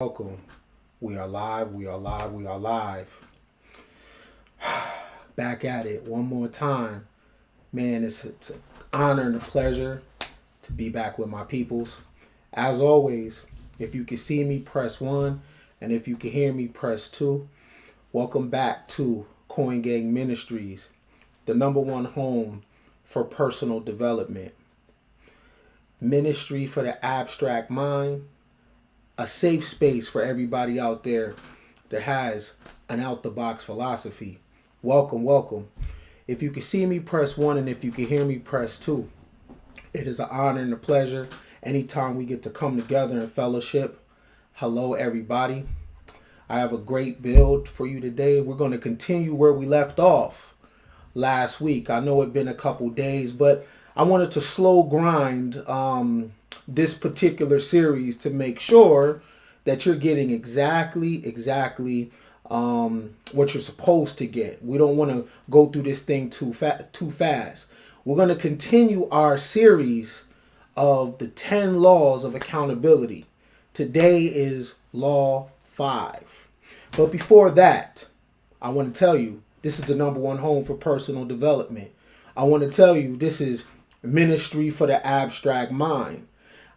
Welcome. We are live. We are live. We are live. Back at it one more time. Man, it's an honor and a pleasure to be back with my peoples. As always, if you can see me, press 1. And if you can hear me, press 2. Welcome back to Coin Gang Ministries, the number one home for personal development. Ministry for the abstract mind. A safe space for everybody out there that has an out-the-box philosophy. Welcome, welcome. If you can see me, press 1, and if you can hear me, press 2. It is an honor and a pleasure anytime we get to come together in fellowship. Hello, everybody. I have a great build for you today. We're going to continue where we left off last week. I know it's been a couple days, but I wanted to slow grind this particular series to make sure that you're getting exactly what you're supposed to get. We don't want to go through this thing too fast. We're going to continue our series of the 10 laws of accountability. Today is law 5. But before that, I want to tell you, this is the number one home for personal development. I want to tell you, this is ministry for the abstract mind.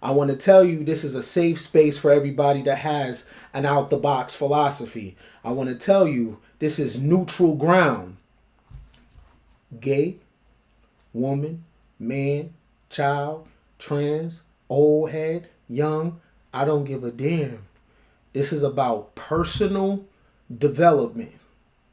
I want to tell you this is a safe space for everybody that has an out-the-box philosophy. I want to tell you this is neutral ground. Gay, woman, man, child, trans, old head, young, I don't give a damn. This is about personal development,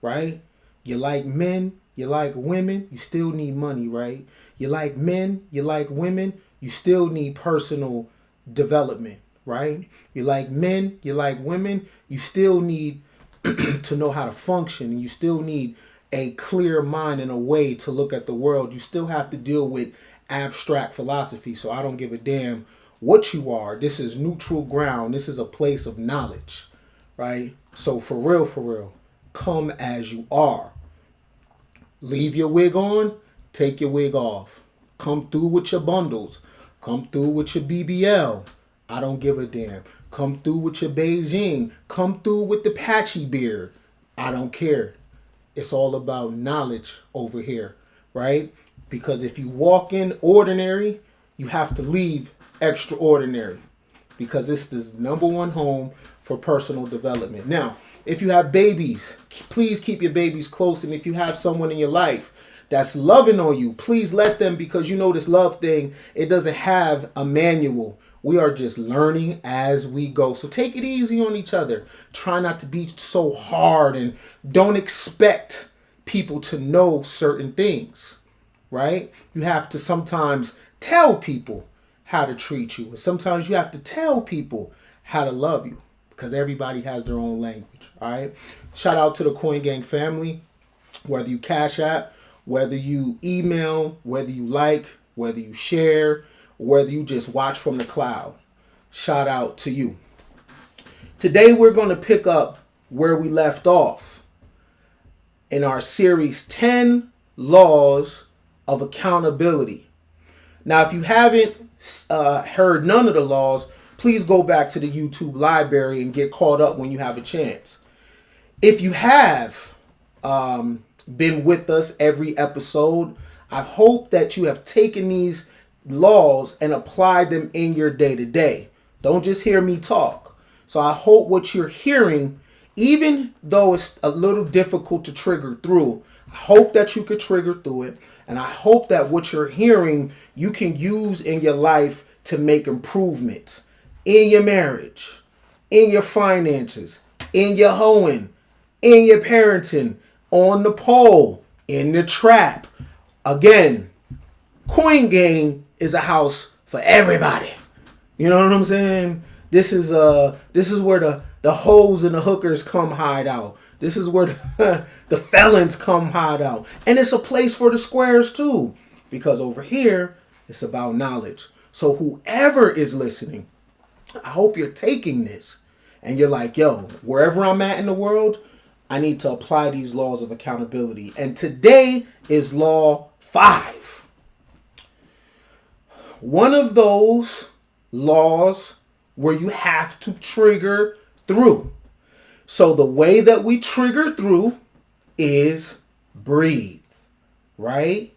right? You like men, you like women, you still need money, right? You like men, you like women, you still need personal development, right? You like men, you like women, you still need to know how to function, and you still need a clear mind and a way to look at the world. You still have to deal with abstract philosophy. So I don't give a damn what you are. This is neutral ground. This is a place of knowledge, right? So for real, come as you are. Leave your wig on, take your wig off. Come through with your bundles. Come through with your BBL. I don't give a damn. Come through with your Beijing. Come through with the patchy beard. I don't care. It's all about knowledge over here, right? Because if you walk in ordinary, you have to leave extraordinary. Because it's the number one home for personal development. Now, if you have babies, please keep your babies close. And if you have someone in your life that's loving on you, please let them, because you know this love thing, it doesn't have a manual. We are just learning as we go. So take it easy on each other. Try not to be so hard, and don't expect people to know certain things, right? You have to sometimes tell people how to treat you. And sometimes you have to tell people how to love you, because everybody has their own language, all right? Shout out to the Coin Gang family, whether you cash app, whether you email, whether you like, whether you share, whether you just watch from the cloud. Shout out to you. Today we're going to pick up where we left off in our series 10 Laws of Accountability. Now, if you haven't heard none of the laws, please go back to the YouTube library and get caught up when you have a chance. If you have been with us every episode, I hope that you have taken these laws and applied them in your day-to-day. Don't just hear me talk. So I hope what you're hearing, even though it's a little difficult to trigger through, I hope that you could trigger through it. And I hope that what you're hearing, you can use in your life to make improvements in your marriage, in your finances, in your hoeing, in your parenting, on the pole, in the trap. Again, Coin Gang is a house for everybody. You know what I'm saying? This is where the hoes and the hookers come hide out. This is where the felons come hide out. And it's a place for the squares too. Because over here, it's about knowledge. So whoever is listening, I hope you're taking this and you're like, yo, wherever I'm at in the world, I need to apply these laws of accountability. And today is law 5. One of those laws where you have to trigger through. So the way that we trigger through is breathe, right?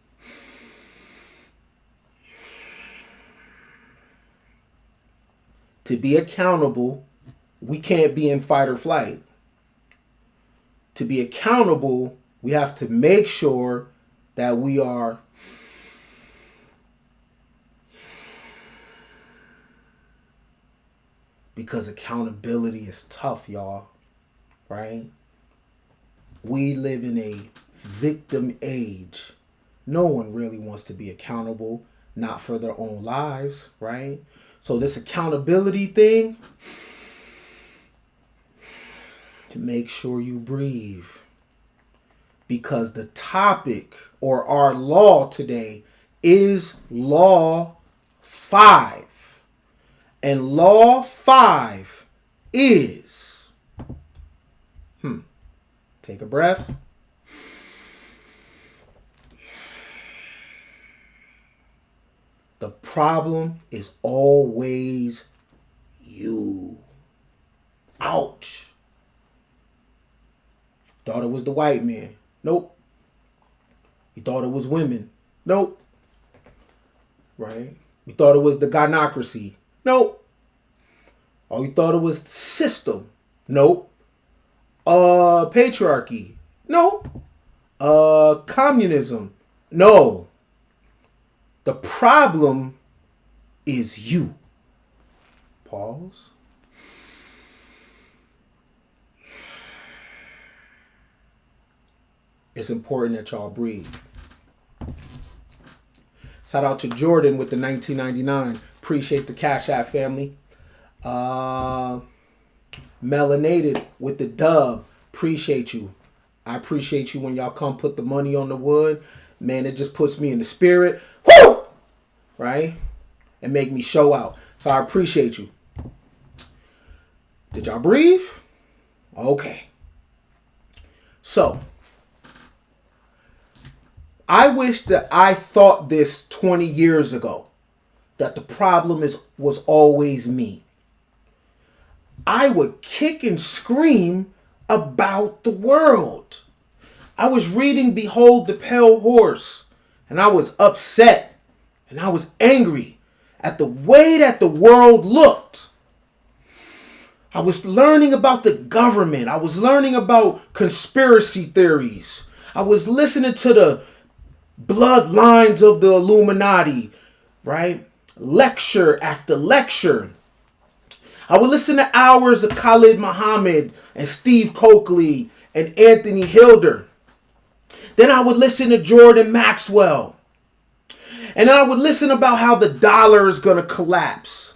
To be accountable, we can't be in fight or flight. To be accountable, we have to make sure that we are because accountability is tough, y'all, right? We live in a victim age. No one really wants to be accountable, not for their own lives, right? So this accountability thing, to make sure you breathe. Because the topic or our law today is Law 5. And Law 5 is, take a breath. The problem is always you. Ouch. Thought it was the white man. Nope. You thought it was women. Nope. Right? You thought it was the gynocracy. Nope. Oh, you thought it was system. Nope. Patriarchy. No. Communism. No. The problem is you. Pause. It's important that y'all breathe. Shout out to Jordan with the 1999. Appreciate the Cash App family. Melanated with the dub. Appreciate you. I appreciate you when y'all come put the money on the wood. Man, it just puts me in the spirit. Woo! Right? And make me show out. So I appreciate you. Did y'all breathe? Okay. So, I wish that I thought this 20 years ago. That the problem was always me. I would kick and scream about the world. I was reading Behold the Pale Horse, and I was upset, and I was angry at the way that the world looked. I was learning about the government. I was learning about conspiracy theories. I was listening to the bloodlines of the Illuminati, right? Lecture after lecture. I would listen to hours of Khalid Muhammad and Steve Coakley and Anthony Hilder. Then I would listen to Jordan Maxwell. And then I would listen about how the dollar is going to collapse.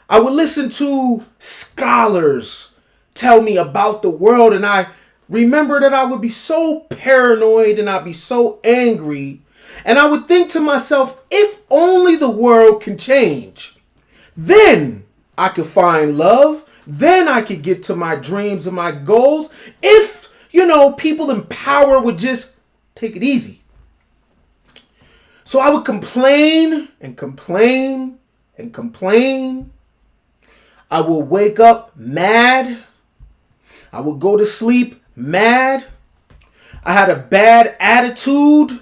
I would listen to scholars tell me about the world. And I remember that I would be so paranoid and I'd be so angry. And I would think to myself, if only the world can change, then I could find love. Then I could get to my dreams and my goals. If, people in power would just take it easy. So I would complain and complain and complain. I would wake up mad. I would go to sleep mad. I had a bad attitude.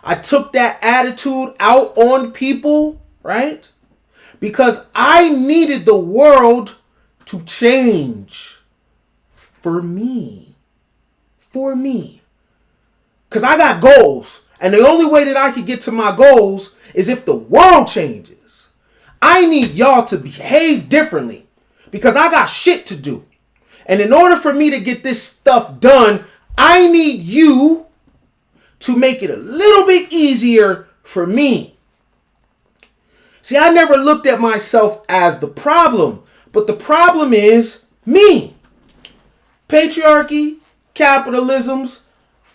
I took that attitude out on people, right? Because I needed the world to change for me. For me. Because I got goals. And the only way that I could get to my goals is if the world changes. I need y'all to behave differently. Because I got shit to do. And in order for me to get this stuff done, I need you to make it a little bit easier for me. See, I never looked at myself as the problem, but the problem is me. Patriarchy, capitalisms,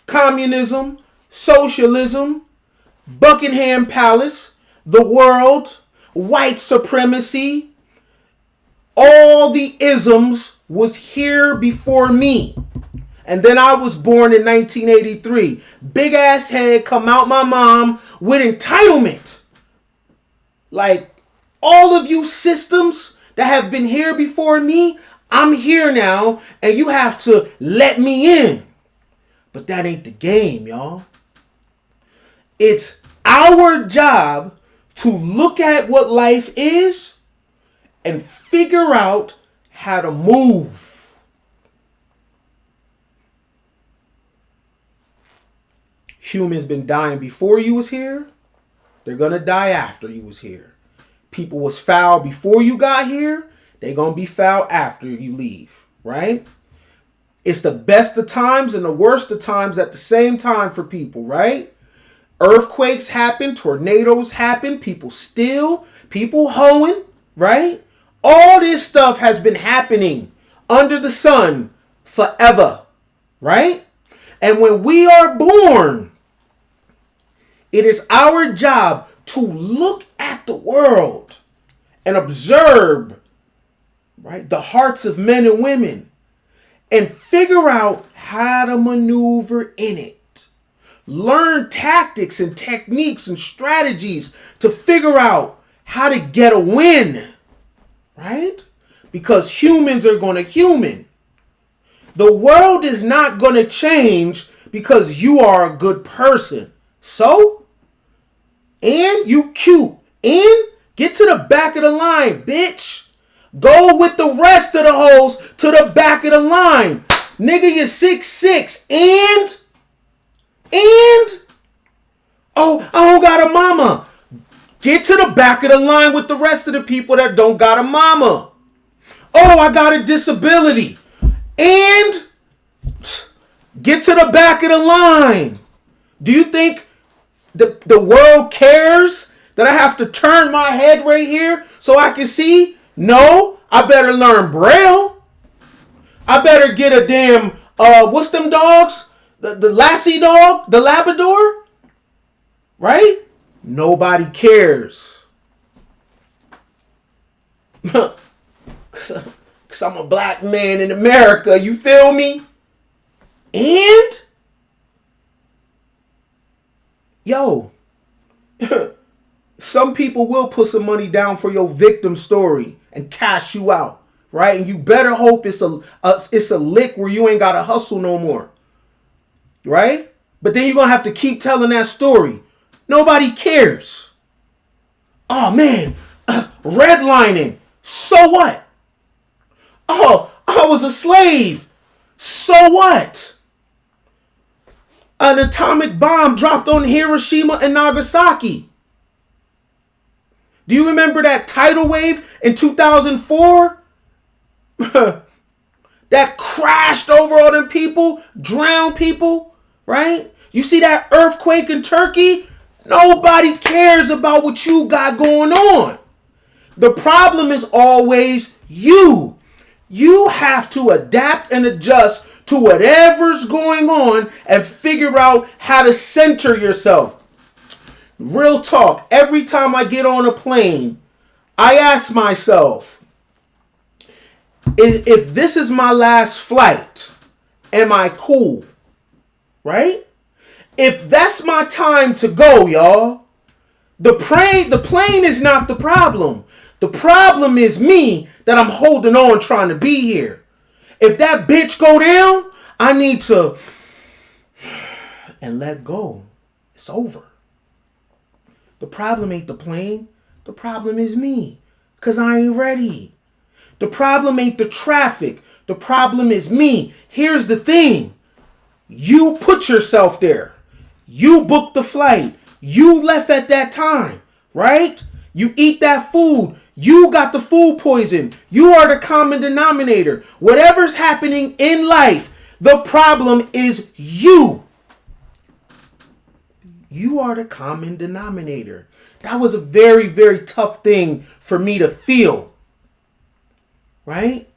communism, socialism, Buckingham Palace, the world, white supremacy, all the isms was here before me. And then I was born in 1983. Big ass head come out my mom with entitlement. Like all of you systems that have been here before me, I'm here now and you have to let me in. But that ain't the game, y'all. It's our job to look at what life is and figure out how to move. Humans been dying before you was here. They're going to die after you was here. People was foul before you got here. They're going to be foul after you leave, right? It's the best of times and the worst of times at the same time for people, right? Earthquakes happen, tornadoes happen, people steal, people hoeing, right? All this stuff has been happening under the sun forever, right? And when we are born, it is our job to look at the world and observe, right, the hearts of men and women and figure out how to maneuver in it. Learn tactics and techniques and strategies to figure out how to get a win, right? Because humans are going to human. The world is not going to change because you are a good person. So, and you cute, and get to the back of the line, bitch. Go with the rest of the hoes to the back of the line. Nigga, you're 6'6", and oh, I don't got a mama. Get to the back of the line with the rest of the people that don't got a mama. Oh, I got a disability. And get to the back of the line. Do you think the world cares that I have to turn my head right here so I can see? No, I better learn Braille. I better get a damn, what's them dogs? The Lassie dog? The Labrador? Right? Nobody cares. Because I'm a black man in America. You feel me? And? Yo. Some people will put some money down for your victim story and cash you out. Right? And you better hope it's a lick where you ain't got to hustle no more. Right? But then you're going to have to keep telling that story. Nobody cares. Oh, man. Redlining. So what? Oh, I was a slave. So what? An atomic bomb dropped on Hiroshima and Nagasaki. Do you remember that tidal wave in 2004? That crashed over all them people, drowned people, right? You see that earthquake in Turkey? Nobody cares about what you got going on. The problem is always you. You have to adapt and adjust to whatever's going on and figure out how to center yourself. Real talk, every time I get on a plane, I ask myself, if this is my last flight, am I cool? Right? If that's my time to go, y'all, the plane is not the problem. The problem is me that I'm holding on trying to be here. If that bitch go down, I need to and let go. It's over. The problem ain't the plane. The problem is me. Because I ain't ready. The problem ain't the traffic. The problem is me. Here's the thing. You put yourself there. You booked the flight. You left at that time, right? You eat that food. You got the food poison. You are the common denominator. Whatever's happening in life, the problem is you. You are the common denominator. That was a very, very tough thing for me to feel. Right?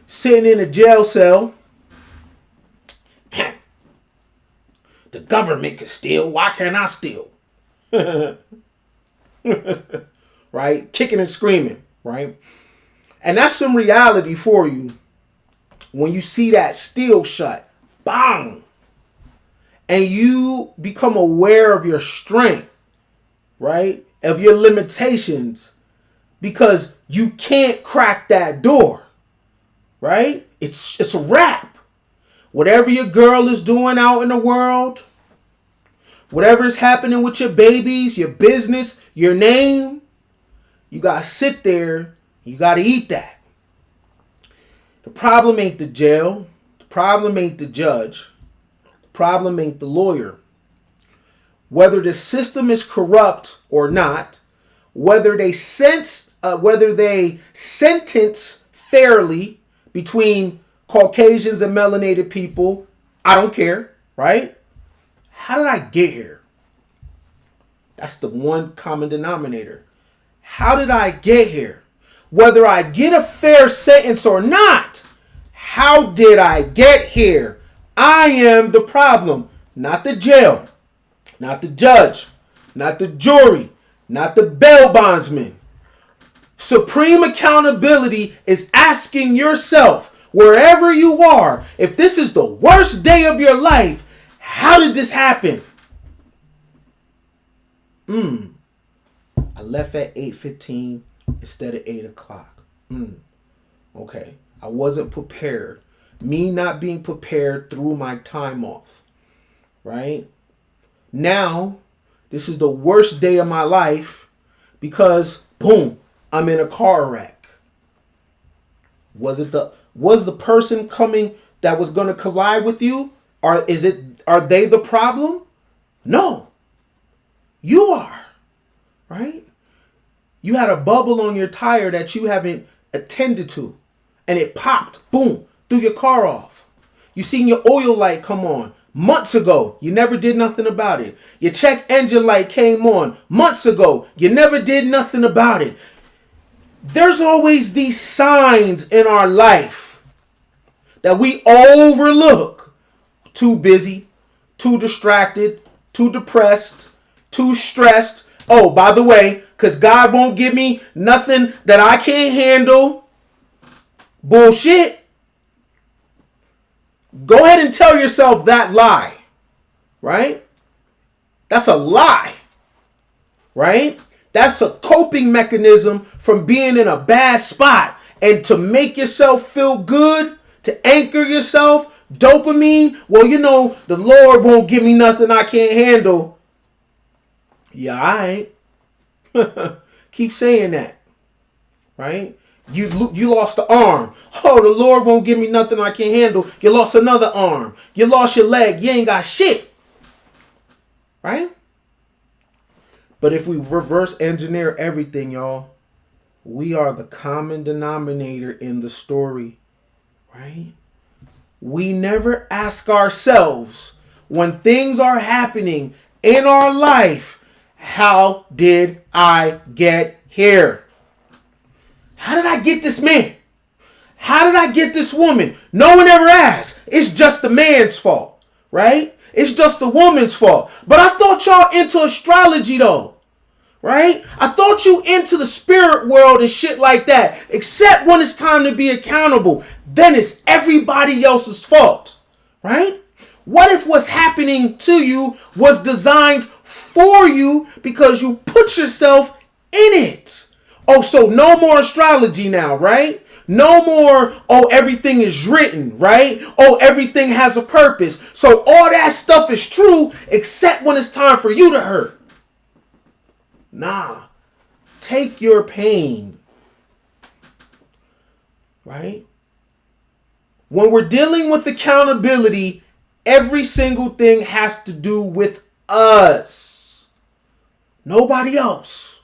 Sitting in a jail cell. The government can steal. Why can't I steal? Right? Kicking and screaming. Right? And that's some reality for you. When you see that steel shut. Bang! And you become aware of your strength. Right? Of your limitations. because you can't crack that door, right? It's a wrap. Whatever your girl is doing out in the world, whatever is happening with your babies, your business, your name, you got to sit there. You got to eat that. The problem ain't the jail. The problem ain't the judge. The problem ain't the lawyer. Whether the system is corrupt or not, whether they sentence fairly between Caucasians and melanated people, I don't care, right? How did I get here? That's the one common denominator. How did I get here? Whether I get a fair sentence or not, how did I get here? I am the problem, not the jail, not the judge, not the jury, not the bail bondsman. Supreme accountability is asking yourself, wherever you are, if this is the worst day of your life, how did this happen? I left at 8:15 instead of 8 o'clock. Okay. I wasn't prepared. Me not being prepared threw my time off. Right? Now, this is the worst day of my life because, boom, I'm in a car wreck. Was the person coming that was going to collide with you? Are they the problem? No. You are. Right? You had a bubble on your tire that you haven't attended to, and it popped, boom, threw your car off. You seen your oil light come on months ago. You never did nothing about it. Your check engine light came on months ago. You never did nothing about it. There's always these signs in our life that we overlook. Too busy, too distracted, too depressed, too stressed. Oh, by the way, because God won't give me nothing that I can't handle. Bullshit. Go ahead and tell yourself that lie. Right? That's a lie. Right? That's a coping mechanism from being in a bad spot. And to make yourself feel good, to anchor yourself, dopamine. Well, the Lord won't give me nothing I can't handle. Yeah, I ain't. Keep saying that. Right? You lost the arm. Oh, the Lord won't give me nothing I can't handle. You lost another arm. You lost your leg. You ain't got shit. Right? But if we reverse engineer everything, y'all, we are the common denominator in the story. Right? We never ask ourselves when things are happening in our life, how did I get here? How did I get this man? How did I get this woman? No one ever asks. It's just the man's fault, right? It's just the woman's fault. But I thought y'all into astrology though, right? I thought you into the spirit world and shit like that. Except when it's time to be accountable. Then it's everybody else's fault, right? What if what's happening to you was designed for you because you put yourself in it? Oh, so no more astrology now, right? No more, oh, everything is written, right? Oh, everything has a purpose. So all that stuff is true except when it's time for you to hurt. Nah. Take your pain. Right? When we're dealing with accountability, every single thing has to do with us. Nobody else.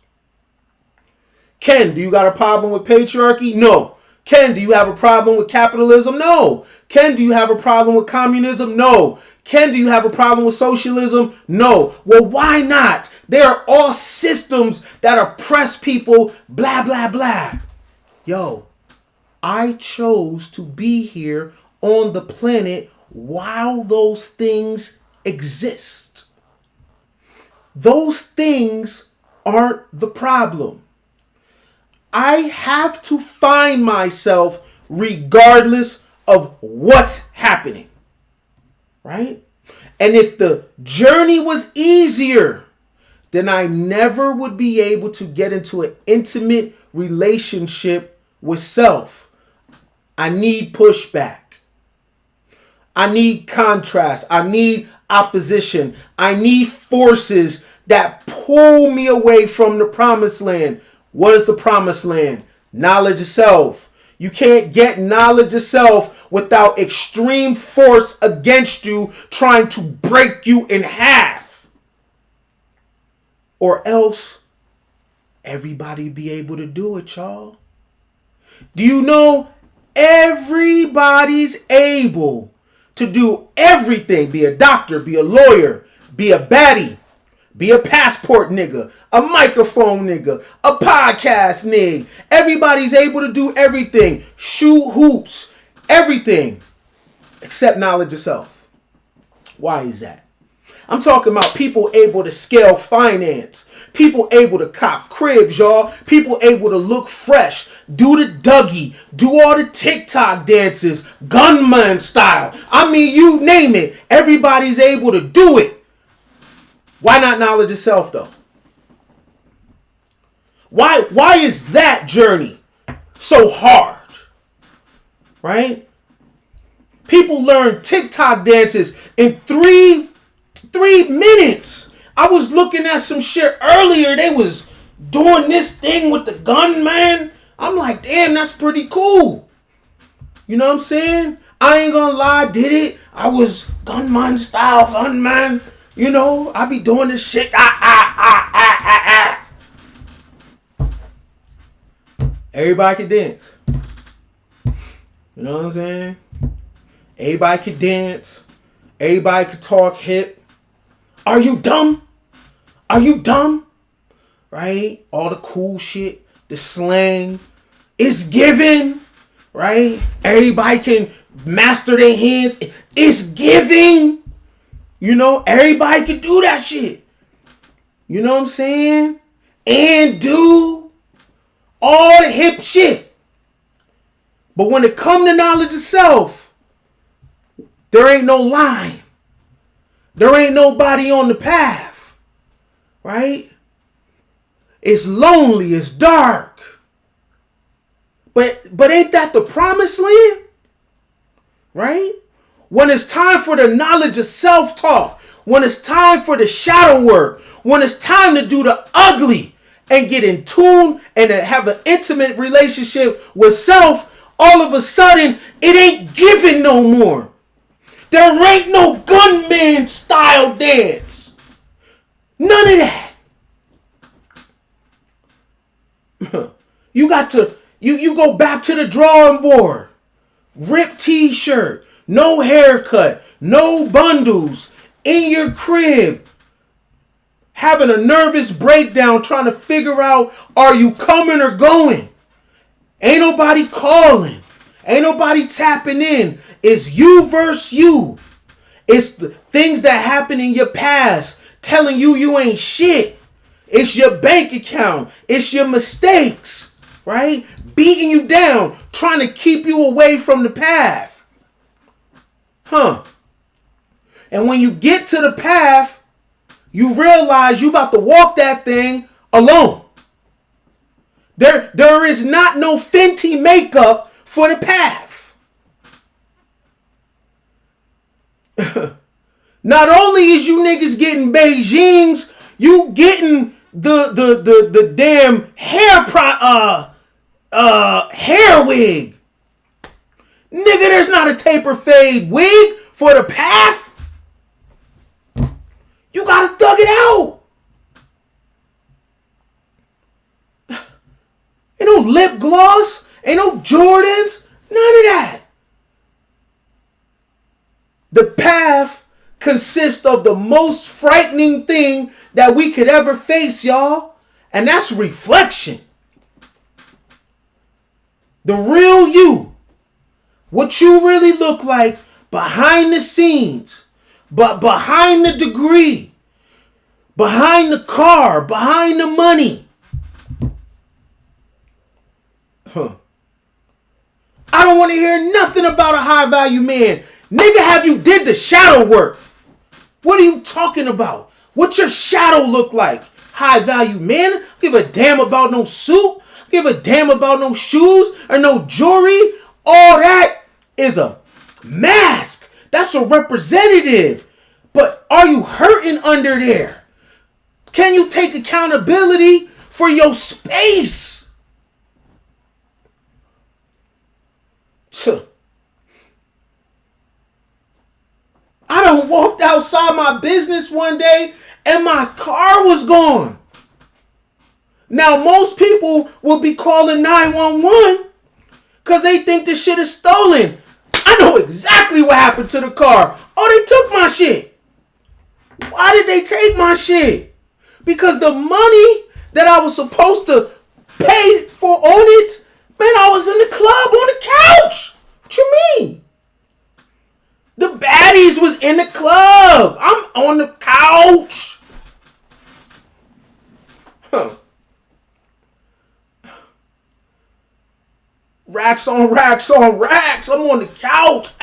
Ken, do you got a problem with patriarchy? No. Ken, do you have a problem with capitalism? No. Ken, do you have a problem with communism? No. Ken, do you have a problem with socialism? No. Well, why not? They are all systems that oppress people, blah, blah, blah. Yo, I chose to be here on the planet while those things exist. Those things aren't the problem. I have to find myself regardless of what's happening. Right? And if the journey was easier, then I never would be able to get into an intimate relationship with self. I need pushback. I need contrast. I need opposition. I need forces that pull me away from the promised land. What is the promised land? Knowledge of self. You can't get knowledge of self without extreme force against you trying to break you in half. Or else everybody be able to do it, y'all. Do you know everybody's able to do everything? Be a doctor, be a lawyer, be a baddie, be a passport nigga, a microphone nigga, a podcast nigga. Everybody's able to do everything. Shoot hoops, everything except knowledge of self. Why is that? I'm talking about people able to scale finance. People able to cop cribs, y'all. People able to look fresh. Do the Dougie. Do all the TikTok dances. Gunman style. I mean, you name it. Everybody's able to do it. Why not knowledge of self, though? Why is that journey so hard? Right? People learn TikTok dances in three minutes. I was looking at some shit earlier. They was doing this thing with the gunman. I'm like, damn, that's pretty cool. You know what I'm saying? I ain't gonna lie, did it. I was gunman style, gunman. You know, I be doing this shit. Everybody can dance. You know what I'm saying? Everybody can dance. Everybody can talk hip. Are you dumb? Are you dumb? Right? All the cool shit, the slang is given, right? Everybody can master their hands. It's giving. You know, everybody can do that shit. You know what I'm saying? And do all the hip shit. But when it comes to knowledge of self, there ain't no line. There ain't nobody on the path, right? It's lonely, it's dark. But ain't that the promised land? Right? When it's time for the knowledge of self-talk, when it's time for the shadow work, when it's time to do the ugly and get in tune and to have an intimate relationship with self, all of a sudden, it ain't giving no more. There ain't no gunman style dance. None of that. You got to, you go back to the drawing board. Ripped t-shirt, no haircut, no bundles, in your crib. Having a nervous breakdown trying to figure out, are you coming or going? Ain't nobody calling. Ain't nobody tapping in. It's you versus you. It's the things that happen in your past telling you ain't shit. It's your bank account. It's your mistakes, right? Beating you down, trying to keep you away from the path. And when you get to the path, you realize you about to walk that thing alone. There is not no Fenty makeup for the path. Not only is you niggas getting Beijing's, you getting the damn hair wig. Nigga, there's not a taper fade wig for the path. You gotta thug it out. Ain't no lip gloss. Ain't no Jordans. None of that. The path consists of the most frightening thing that we could ever face, y'all. And that's reflection. The real you. What you really look like behind the scenes. But behind the degree. Behind the car. Behind the money. I don't want to hear nothing about a high value man. Nigga, have you did the shadow work? What are you talking about? What's your shadow look like? High value man? I don't give a damn about no suit. I Give a damn about no shoes or no jewelry. All that is a mask. That's a representative. But are you hurting under there? Can you take accountability for your space? I done walked outside my business one day and my car was gone. Now, most people will be calling 911 because they think the shit is stolen. I know exactly what happened to the car. Oh, they took my shit. Why did they take my shit? Because the money that I was supposed to pay for on it, man, I was in the club on the couch. What you mean? The baddies was in the club. I'm on the couch. Huh. Racks on racks on racks. I'm on the couch.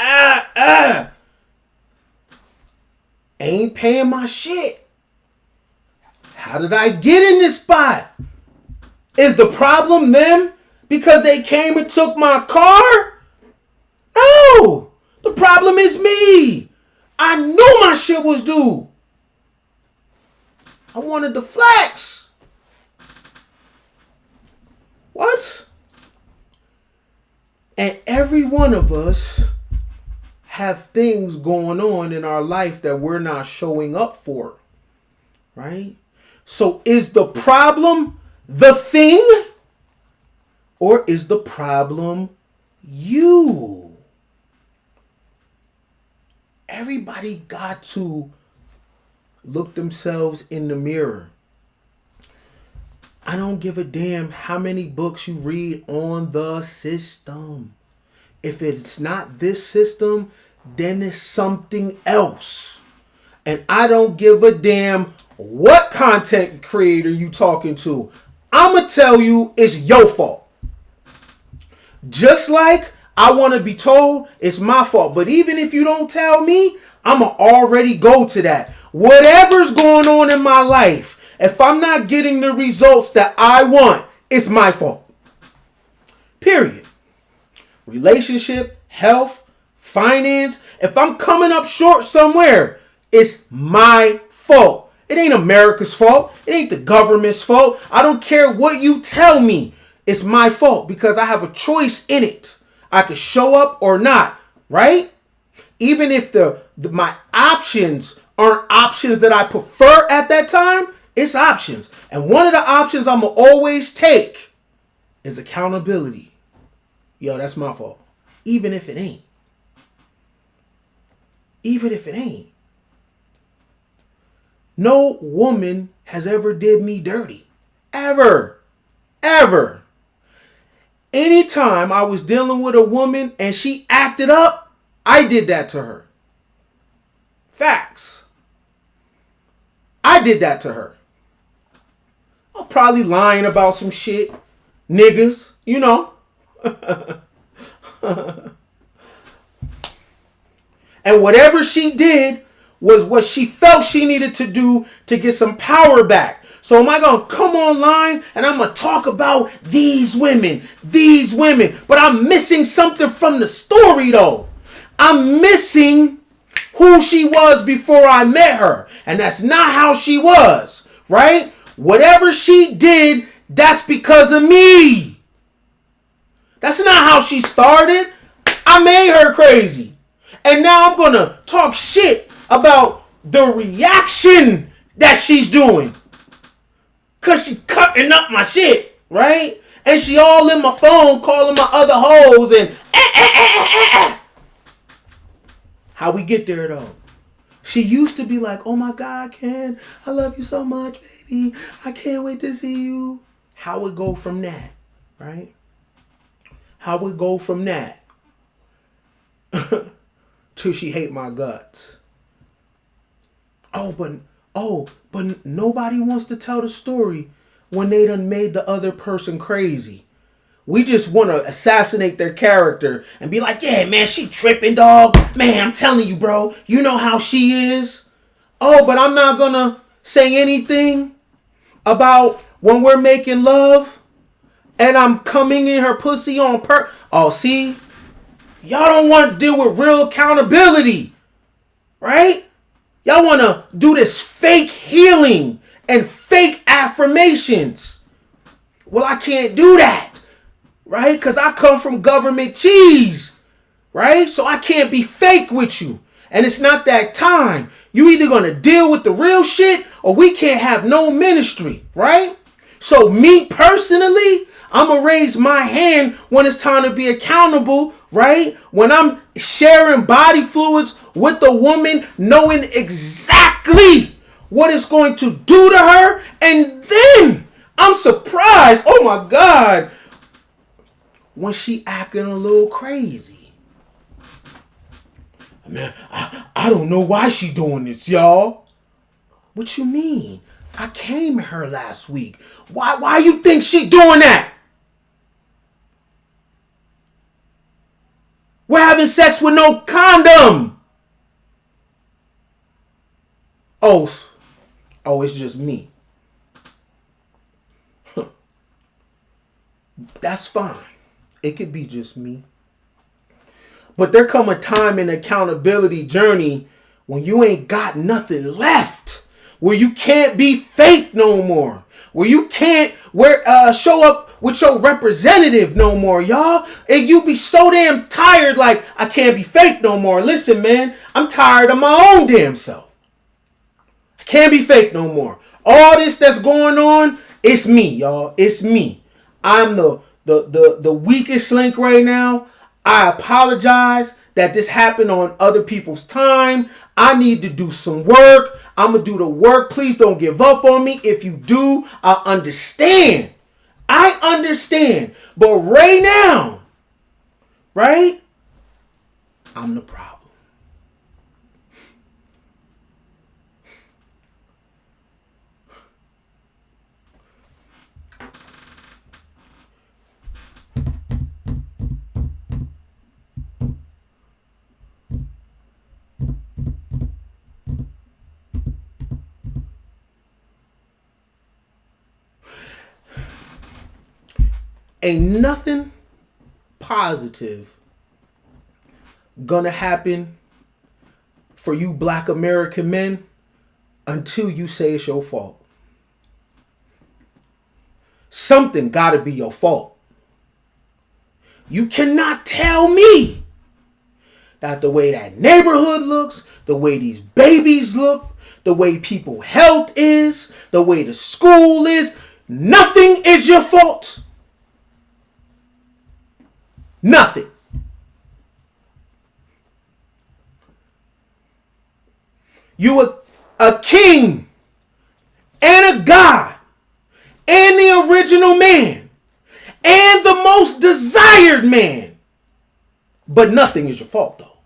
Ain't paying my shit. How did I get in this spot? Is the problem them because they came and took my car? No. The problem is me. I knew my shit was due. I wanted to flex. What? And every one of us have things going on in our life that we're not showing up for. Right? So is the problem the thing? Or is the problem you? Everybody got to look themselves in the mirror. I don't give a damn how many books you read on the system. If it's not this system, then it's something else. And I don't give a damn what content creator you talking to. I'ma tell you it's your fault. Just like I want to be told it's my fault. But even if you don't tell me, I'ma already go to that. Whatever's going on in my life, if I'm not getting the results that I want, it's my fault. Period. Relationship, health, finance. If I'm coming up short somewhere, it's my fault. It ain't America's fault. It ain't the government's fault. I don't care what you tell me. It's my fault because I have a choice in it. I could show up or not, right? Even if my options aren't options that I prefer at that time, it's options. And one of the options I'm going to always take is accountability. Yo, that's my fault. Even if it ain't. Even if it ain't. No woman has ever did me dirty. Ever. Ever. Anytime I was dealing with a woman and she acted up, I did that to her. Facts. I did that to her. I'm probably lying about some shit. Niggas, you know. And whatever she did was what she felt she needed to do to get some power back. So am I going to come online and I'm going to talk about these women, but I'm missing something from the story though. I'm missing who she was before I met her. And that's not how she was, right? Whatever she did, that's because of me. That's not how she started. I made her crazy. And now I'm going to talk shit about the reaction that she's doing. Because she's cutting up my shit, right? And she all in my phone calling my other hoes and How we get there though? She used to be like, oh my God, Ken, I love you so much, baby. I can't wait to see you. How it go from that, right? How it go from that till she hate my guts. But nobody wants to tell the story when they done made the other person crazy. We just want to assassinate their character and be like, yeah, man, she tripping, dog. Man, I'm telling you, bro. You know how she is. Oh, but I'm not going to say anything about when we're making love. and I'm coming in her pussy on Oh, see? Y'all don't want to deal with real accountability, right? Y'all want to do this fake healing and fake affirmations. Well, I can't do that, right? Because I come from government cheese, right? So I can't be fake with you. And it's not that time. You either going to deal with the real shit or we can't have no ministry, right? So me personally, I'm going to raise my hand when it's time to be accountable, right? When I'm sharing body fluids with the woman, knowing exactly what it's going to do to her. And then I'm surprised, oh my God, when she acting a little crazy. Man, I don't know why she doing this, y'all. What you mean? I came at her last week. Why you think she doing that? We're having sex with no condom. Oh, it's just me. That's fine. It could be just me. But there come a time in the accountability journey when you ain't got nothing left. Where you can't be fake no more. Where you can't show up with your representative no more, y'all. And you be so damn tired like, I can't be fake no more. Listen, man, I'm tired of my own damn self. I can't be fake no more. All this that's going on, it's me, y'all. It's me. I'm the weakest link right now. I apologize that this happened on other people's time. I need to do some work. I'm going to do the work. Please don't give up on me. If you do, I understand. I understand. But right now, right? I'm the problem. Ain't nothing positive gonna happen for you Black American men until you say it's your fault. Something gotta be your fault. You cannot tell me that the way that neighborhood looks, the way these babies look, the way people health is, the way the school is, nothing is your fault. Nothing. You a king and a god and the original man and the most desired man. But nothing is your fault though.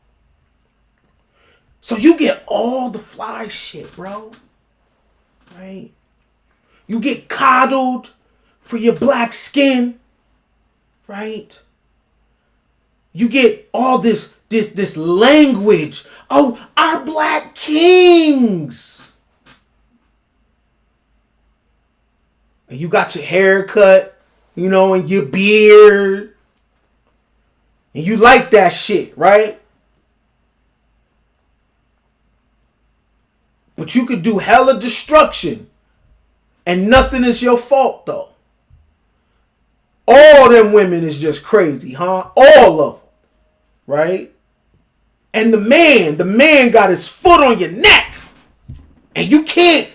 So you get all the fly shit, bro. Right? You get coddled for your black skin. Right? You get all this language. Oh, our black kings. And you got your hair cut, and your beard. And you like that shit, right? But you could do hella destruction. And nothing is your fault, though. All them women is just crazy, huh? All of them. Right? And the man got his foot on your neck. And you can't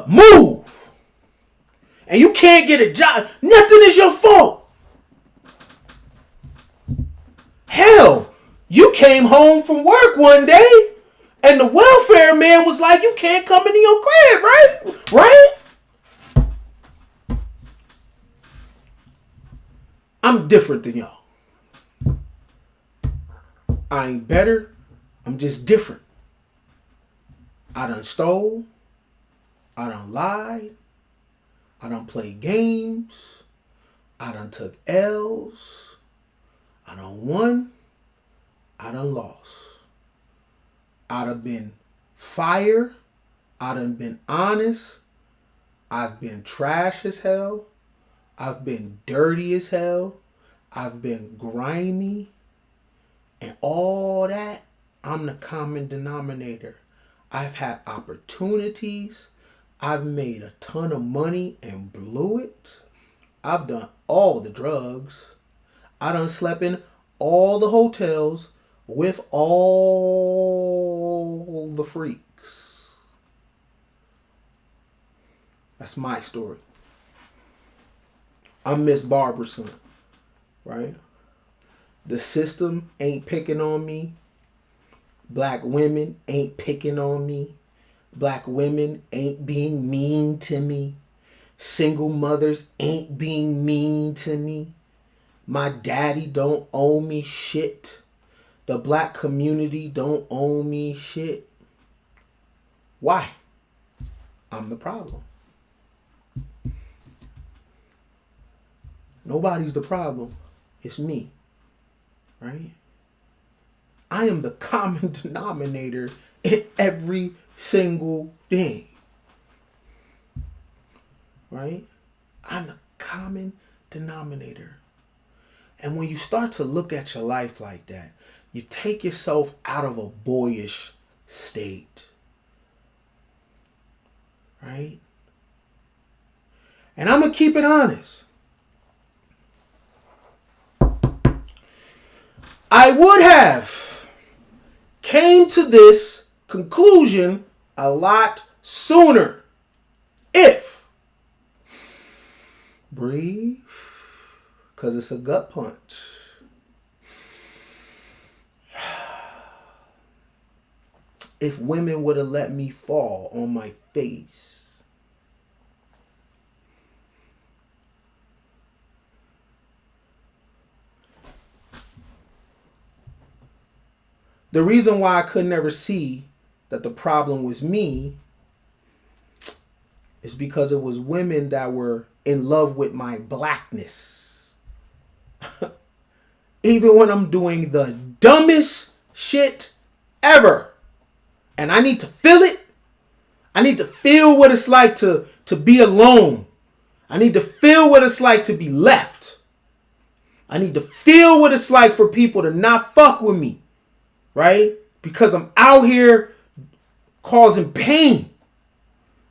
move. And you can't get a job. Nothing is your fault. Hell, you came home from work one day and the welfare man was like, you can't come into your crib, right? Right? I'm different than y'all. I ain't better. I'm just different. I done stole. I done lied. I done played games. I done took L's. I done won. I done lost. I done been fire. I done been honest. I've been trash as hell. I've been dirty as hell. I've been grimy. And all that, I'm the common denominator. I've had opportunities. I've made a ton of money and blew it. I've done all the drugs. I done slept in all the hotels with all the freaks. That's my story. I'm Miss Barberson, right? The system ain't picking on me. Black women ain't picking on me. Black women ain't being mean to me. Single mothers ain't being mean to me. My daddy don't owe me shit. The black community don't owe me shit. Why? I'm the problem. Nobody's the problem. It's me. Right? I am the common denominator in every single thing. Right? I'm the common denominator. And when you start to look at your life like that, you take yourself out of a boyish state. Right? And I'm going to keep it honest. I would have came to this conclusion a lot sooner if, breathe, because it's a gut punch. If women would have let me fall on my face. The reason why I could never see that the problem was me is because it was women that were in love with my blackness. Even when I'm doing the dumbest shit ever, and I need to feel it. I need to feel what it's like to be alone. I need to feel what it's like to be left. I need to feel what it's like for people to not fuck with me. Right? Because I'm out here causing pain.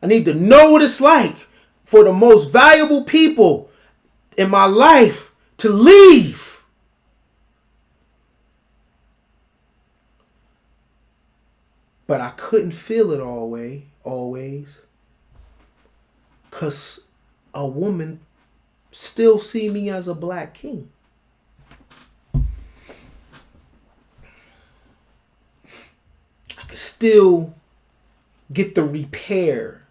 I need to know what it's like for the most valuable people in my life to leave. But I couldn't feel it always. Because a woman still see me as a black king. Still get the repair,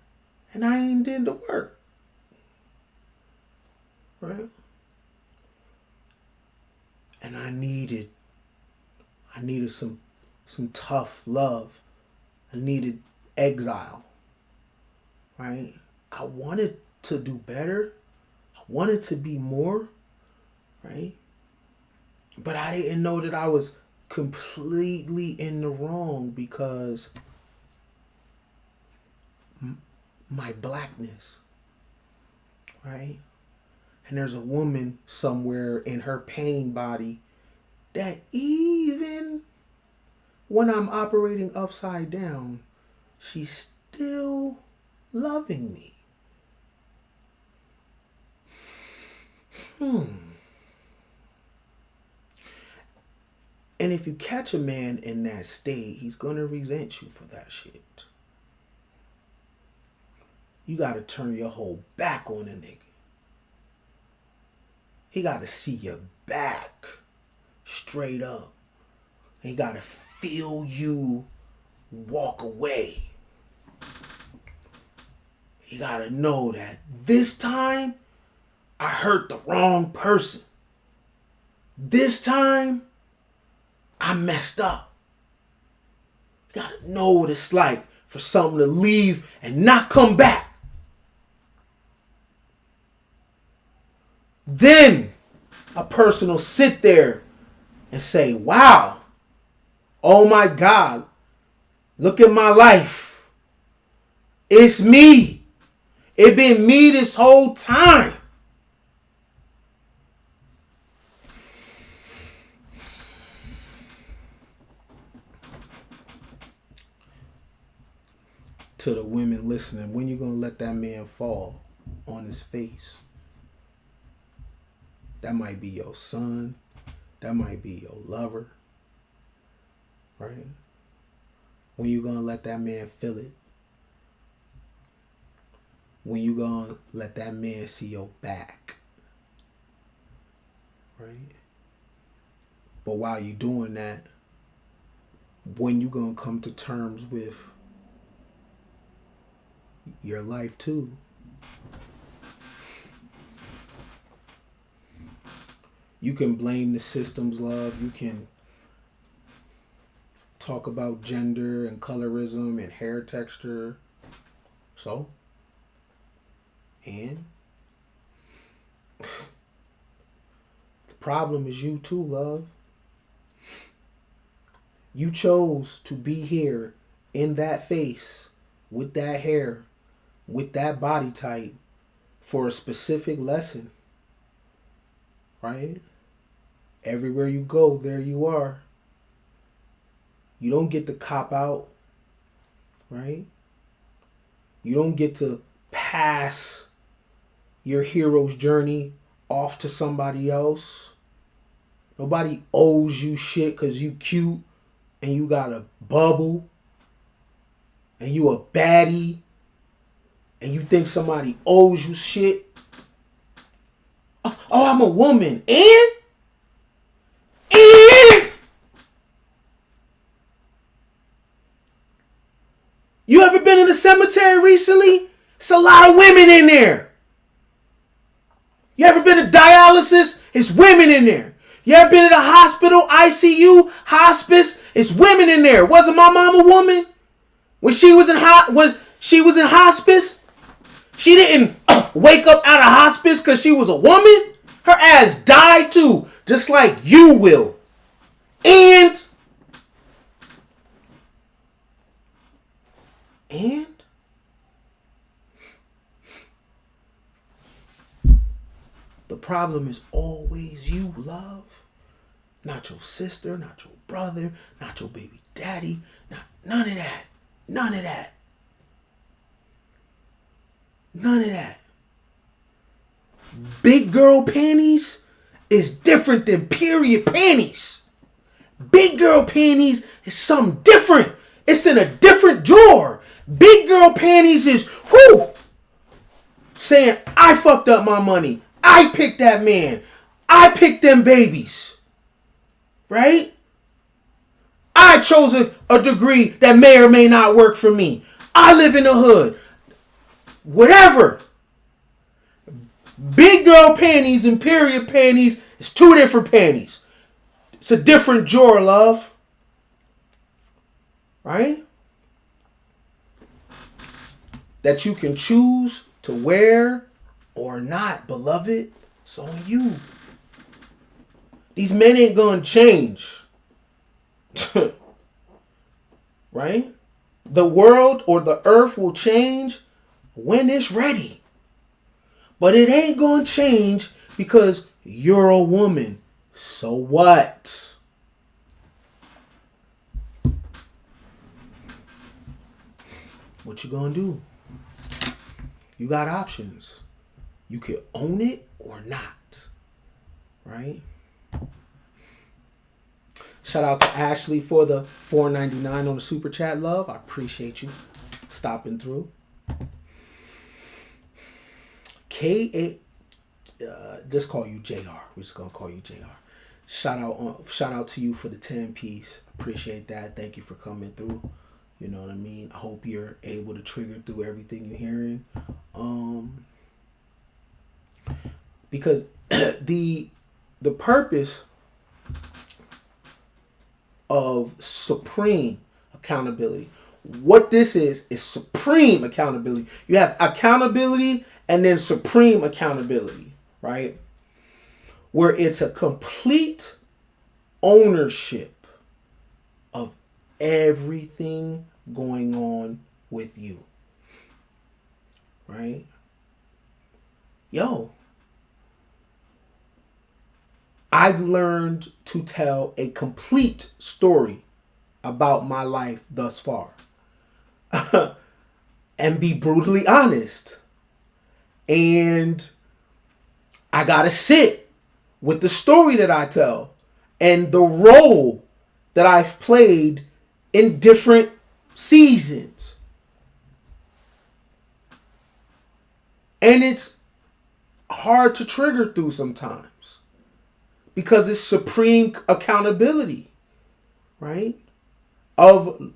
and I ain't did the work. Right? And I needed some tough love. I needed exile. Right? I wanted to do better. I wanted to be more. Right? But I didn't know that I was completely in the wrong because my blackness, right? And there's a woman somewhere in her pain body that even when I'm operating upside down, she's still loving me. And if you catch a man in that state, he's going to resent you for that shit. You got to turn your whole back on a nigga. He got to see your back straight up. He got to feel you walk away. He got to know that this time I hurt the wrong person. This time I messed up. You gotta know what it's like for something to leave and not come back. Then a person will sit there and say, wow, oh my God, look at my life. It's me. It been me this whole time. To the women listening, when you gonna let that man fall on his face? That might be your son. That might be your lover. Right? When you gonna let that man feel it? When you gonna let that man see your back? Right? But while you doing that, when you gonna come to terms with your life too? You can blame the systems, love. You can talk about gender and colorism and hair texture. So? And? The problem is you too, love. You chose to be here in that face, with that hair, with that body type, for a specific lesson. Right? Everywhere you go, there you are. You don't get to cop out. Right? You don't get to pass your hero's journey off to somebody else. Nobody owes you shit because you cute and you got a bubble and you a baddie and you think somebody owes you shit. Oh, I'm a woman. And you ever been in the cemetery recently? It's a lot of women in there. You ever been to dialysis? It's women in there. You ever been to the hospital, ICU, hospice? It's women in there. Wasn't my mom a woman? When she was in hospice, she didn't wake up out of hospice because she was a woman. Her ass died too, just like you will. And the problem is always you, love. Not your sister, not your brother, not your baby daddy, none of that. None of that. None of that. Big girl panties is different than period panties. Big girl panties is something different. It's in a different drawer. Big girl panties is saying, I fucked up my money. I picked that man. I picked them babies. Right? I chose a degree that may or may not work for me. I live in the hood. Whatever. Big girl panties and period panties is two different panties. It's a different drawer, love. Right? That you can choose to wear or not, beloved. It's on you. These men ain't gonna change. Right? The world or the earth will change when it's ready. But it ain't gonna change because you're a woman. So what? What you gonna do? You got options. You can own it or not. Right? Shout out to Ashley for the $4.99 on the super chat, love. I appreciate you stopping through. Just call you JR. We're just gonna call you JR. Shout out to you for the 10 piece. Appreciate that. Thank you for coming through. You know what I mean? I hope you're able to trigger through everything you're hearing. Because the purpose of supreme accountability. What this is supreme accountability. You have accountability and then supreme accountability, right? Where it's a complete ownership of everything going on with you, right? yo, I've learned to tell a complete story about my life thus far and be brutally honest. And I got to sit with the story that I tell and the role that I've played in different seasons. And it's hard to trigger through sometimes because it's supreme accountability, right? Of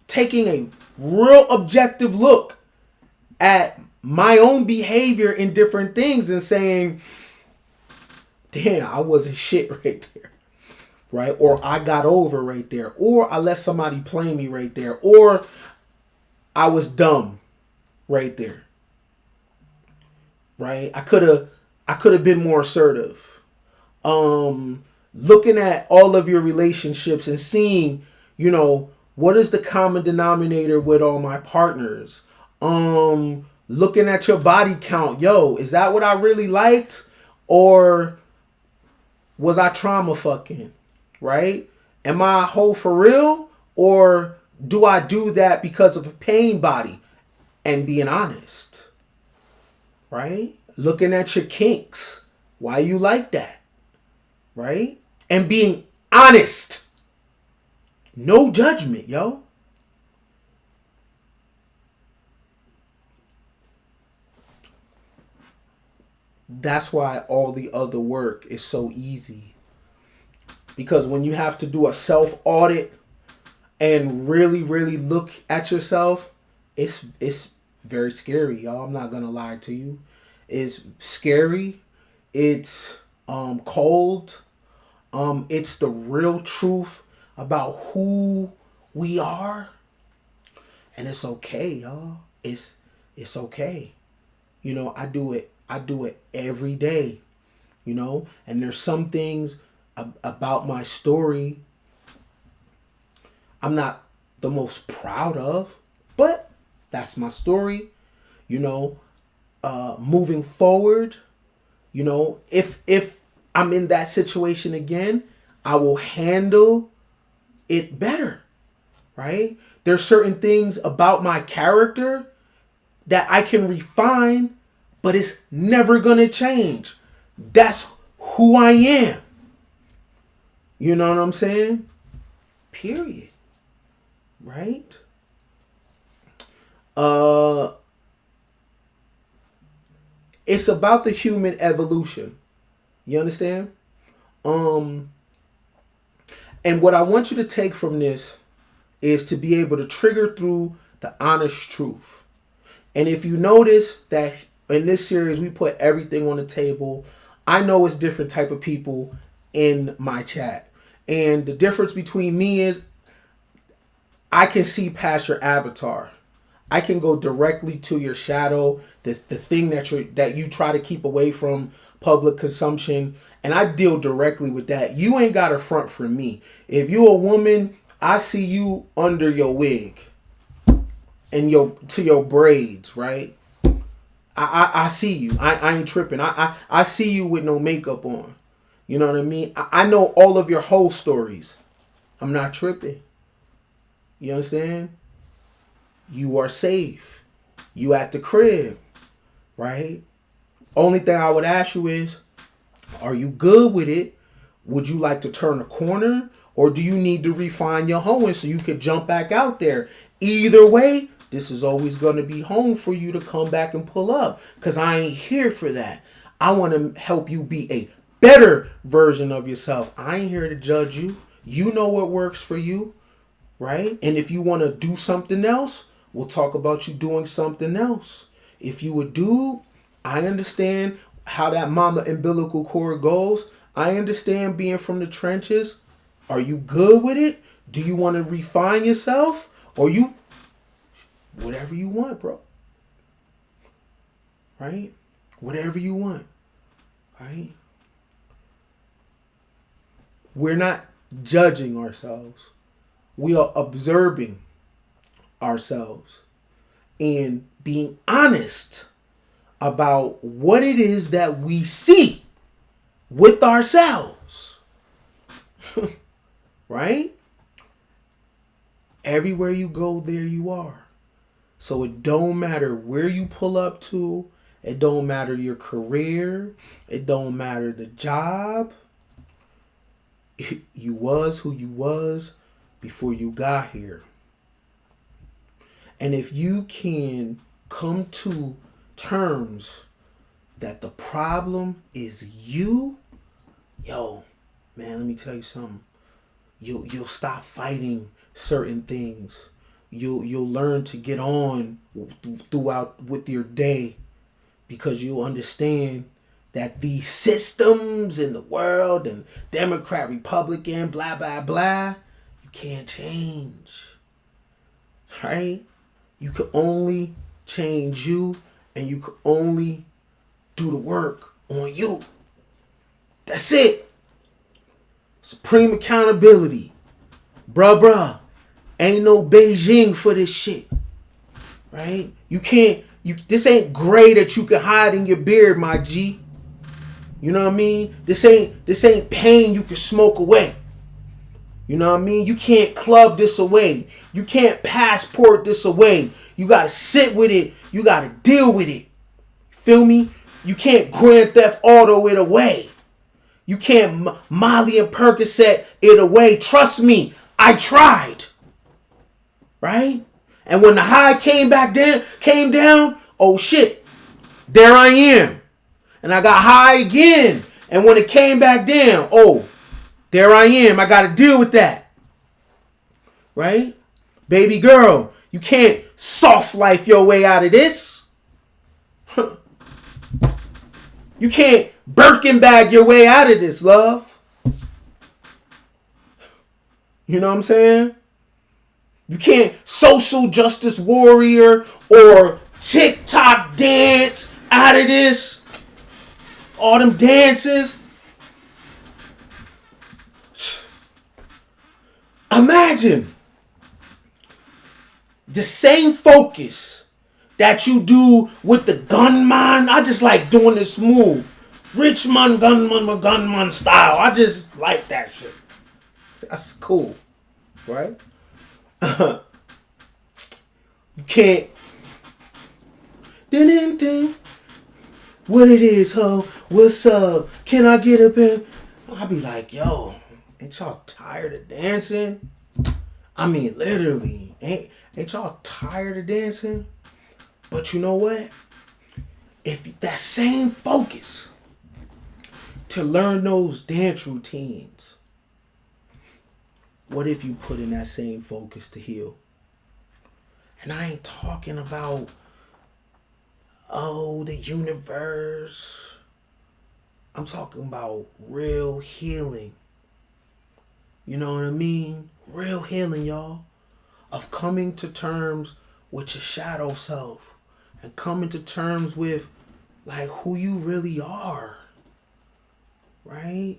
taking a real objective look at my own behavior in different things and saying, damn, I wasn't shit right there, right? Or I got over right there, or I let somebody play me right there, or I was dumb right there, right? I could have been more assertive. Looking at all of your relationships and seeing, what is the common denominator with all my partners? Looking at your body count, yo, is that what I really liked? Or was I trauma fucking, right? Am I a hoe for real? Or do I do that because of a pain body? And being honest, right? Looking at your kinks. Why you like that, right? And being honest. No judgment, yo. That's why all the other work is so easy. Because when you have to do a self-audit and really, really look at yourself, it's very scary, y'all. I'm not gonna lie to you. It's scary. It's cold. It's the real truth about who we are. And it's okay, y'all. It's okay. I do it every day, and there's some things about my story I'm not the most proud of, but that's my story. Moving forward, if I'm in that situation again, I will handle it better, right? There's certain things about my character that I can refine, but it's never going to change. That's who I am. You know what I'm saying? Period. Right? It's about the human evolution. You understand? And what I want you to take from this is to be able to trigger through the honest truth. And if you notice that in this series we put everything on the table, I know it's different type of people in my chat. And the difference between me is I can see past your avatar. I can go directly to your shadow, the thing that you try to keep away from public consumption, and I deal directly with that. You ain't got a front for me. If you a woman, I see you under your wig and your braids, right? I see you. I ain't tripping. I see you with no makeup on. You know what I mean? I know all of your whole stories. I'm not tripping. You understand? You are safe. You at the crib, right? Only thing I would ask you is, are you good with it? Would you like to turn a corner? Or do you need to refine your hoeing so you can jump back out there? Either way, this is always going to be home for you to come back and pull up. Because I ain't here for that. I want to help you be a better version of yourself. I ain't here to judge you. You know what works for you, right? And if you want to do something else, we'll talk about you doing something else. If you a dude, I understand how that mama umbilical cord goes. I understand being from the trenches. Are you good with it? Do you want to refine yourself? Or you, whatever you want, bro. Right? Whatever you want. Right? We're not judging ourselves. We are observing ourselves and being honest about what it is that we see with ourselves. Right? Everywhere you go, there you are. So it don't matter where you pull up to. It don't matter your career. It don't matter the job. You was who you was before you got here. And if you can come to terms that the problem is you, yo, man, let me tell you something. You'll stop fighting certain things. You'll learn to get on throughout with your day, because you'll understand that these systems in the world and Democrat, Republican, blah, blah, blah, you can't change. Right? You can only change you, and you can only do the work on you. That's it. Supreme accountability. Bruh. Ain't no Beijing for this shit. Right? This ain't gray that you can hide in your beard, my G. You know what I mean? This ain't pain you can smoke away. You know what I mean? You can't club this away. You can't passport this away. You gotta sit with it. You gotta deal with it. Feel me? You can't Grand Theft Auto it away. You can't Molly and Percocet it away. Trust me, I tried. Right? And when the high came down, oh shit, there I am. And I got high again. And when it came back down, oh, there I am. I got to deal with that. Right? Baby girl, you can't soft life your way out of this. You can't Birkin bag your way out of this, love. You know what I'm saying? You can't social justice warrior or TikTok dance out of this. All them dances. Imagine the same focus that you do with the gunman. I just like doing this move. Rich man, gunman style. I just like that shit. That's cool. Right? You can't. Ding. What it is, ho? What's up? Can I get a pen? I'll be like, yo, ain't y'all tired of dancing? I mean, literally, ain't y'all tired of dancing? But you know what? If that same focus to learn those dance routines, what if you put in that same focus to heal? And I ain't talking about, the universe. I'm talking about real healing. You know what I mean? Real healing, y'all. Of coming to terms with your shadow self. And coming to terms with, like, who you really are. Right?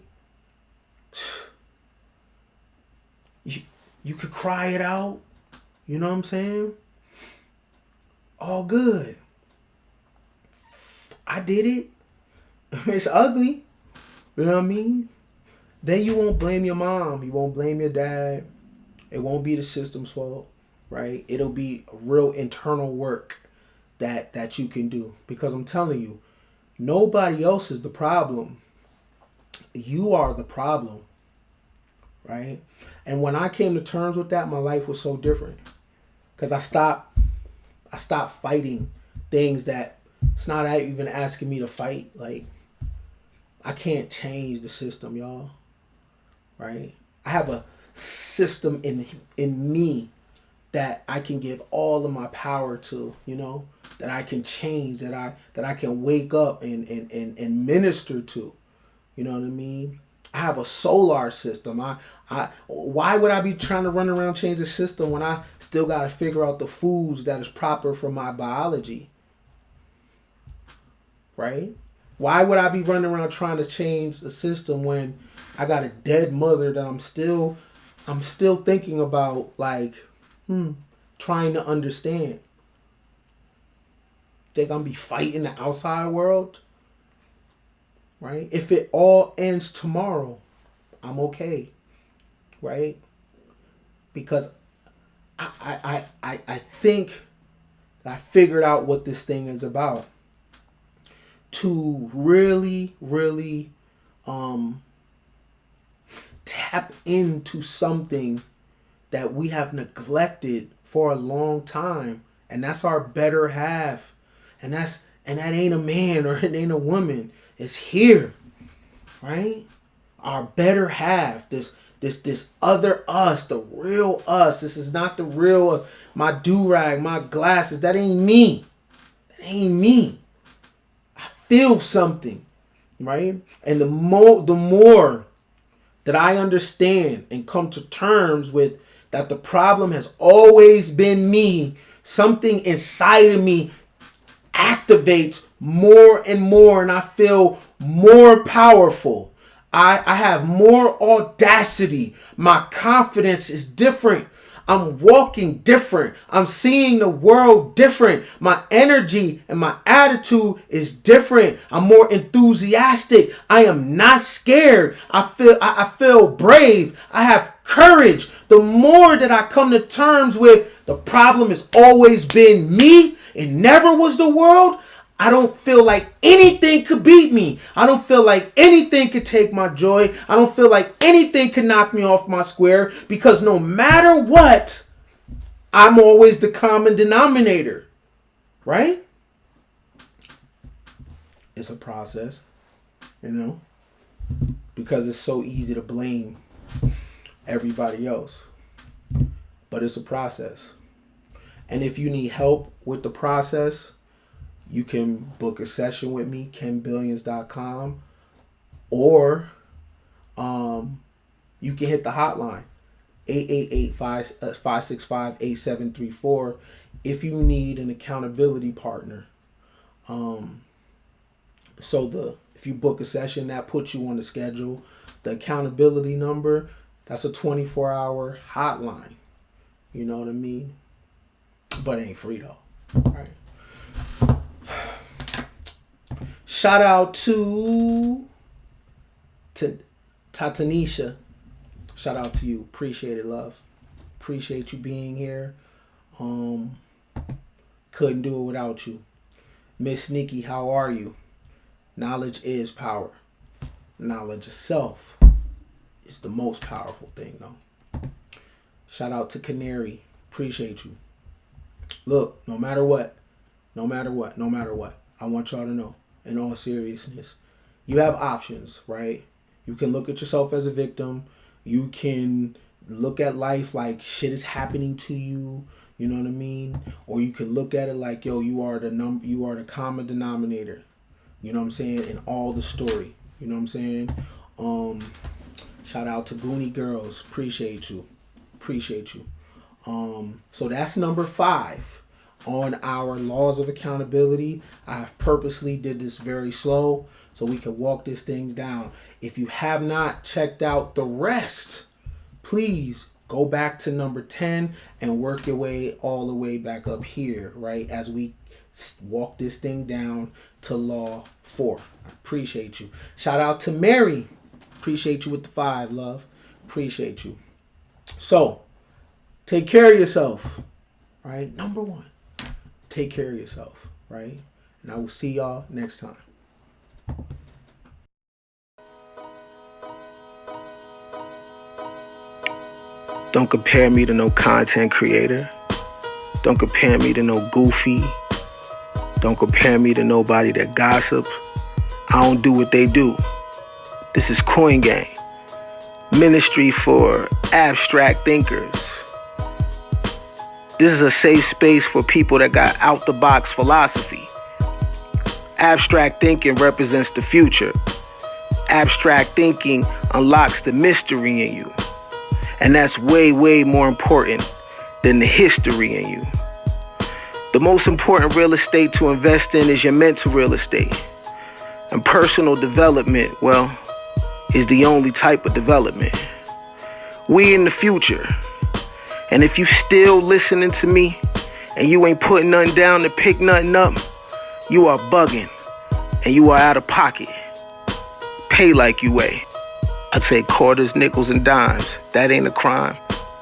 You could cry it out. You know what I'm saying? All good. I did it. It's ugly. You know what I mean? Then you won't blame your mom. You won't blame your dad. It won't be the system's fault, right? It'll be real internal work that you can do. Because I'm telling you, nobody else is the problem. You are the problem, right? And when I came to terms with that, my life was so different. Because I stopped fighting things that it's not even asking me to fight. Like, I can't change the system, y'all. Right? I have a system in me that I can give all of my power to, that I can change, that I can wake up and minister to. You know what I mean? I have a solar system. Why would I be trying to run around change the system when I still got to figure out the foods that is proper for my biology? Right? Why would I be running around trying to change the system when I got a dead mother that I'm still thinking about, like, trying to understand? think I'm be fighting the outside world, right? If it all ends tomorrow, I'm okay, right? Because I think that I figured out what this thing is about. To really, really tap into something that we have neglected for a long time, and that's our better half. And that ain't a man or it ain't a woman. It's here, right? Our better half, this other us, the real us. This is not the real us. My do-rag, my glasses, that ain't me. That ain't me. I feel something, right? And the more that I understand and come to terms with that the problem has always been me, something inside of me activates more and more, and I feel more powerful. I have more audacity. My confidence is different. I'm walking different. I'm seeing the world different. My energy and my attitude is different. I'm more enthusiastic. I am not scared. I feel brave. I have courage. The more that I come to terms with the problem has always been me, it never was the world, I don't feel like anything could beat me. I don't feel like anything could take my joy. I don't feel like anything could knock me off my square, because no matter what, I'm always the common denominator, right? It's a process, because it's so easy to blame everybody else. But it's a process. And if you need help with the process, you can book a session with me, kenbillions.com, or you can hit the hotline, 888-565-8734, if you need an accountability partner. If you book a session, that puts you on the schedule. The accountability number, that's a 24-hour hotline. You know what I mean? But it ain't free though. All right. Shout out to Tatanisha. Shout out to you. Appreciate it, love. Appreciate you being here. Couldn't do it without you. Miss Nikki, how are you? Knowledge is power. Knowledge of self is the most powerful thing, though. Shout out to Canary. Appreciate you. Look, no matter what, I want y'all to know, in all seriousness, you have options, right? You can look at yourself as a victim. You can look at life like shit is happening to you. You know what I mean? Or you can look at it like, yo, you are the common denominator. You know what I'm saying? In all the story. You know what I'm saying? Shout out to Goonie Girls. Appreciate you. So that's number 5 on our laws of accountability. I have purposely did this very slow so we can walk these things down. If you have not checked out the rest, please go back to number 10 and work your way all the way back up here, right? As we walk this thing down to law 4. I appreciate you. Shout out to Mary. Appreciate you with the 5, love. Appreciate you. So, take care of yourself, right? Number 1, take care of yourself, right? And I will see y'all next time. Don't compare me to no content creator. Don't compare me to no goofy. Don't compare me to nobody that gossips. I don't do what they do. This is Coin Gang. Ministry for abstract thinkers. This is a safe space for people that got out-the-box philosophy. Abstract thinking represents the future. Abstract thinking unlocks the mystery in you. And that's way, way more important than the history in you. The most important real estate to invest in is your mental real estate. And personal development, well, is the only type of development. We in the future. And if you still listening to me and you ain't putting nothing down to pick nothing up, You are bugging and you are out of pocket. Pay like you weigh. I take quarters, nickels, and dimes. That ain't a crime.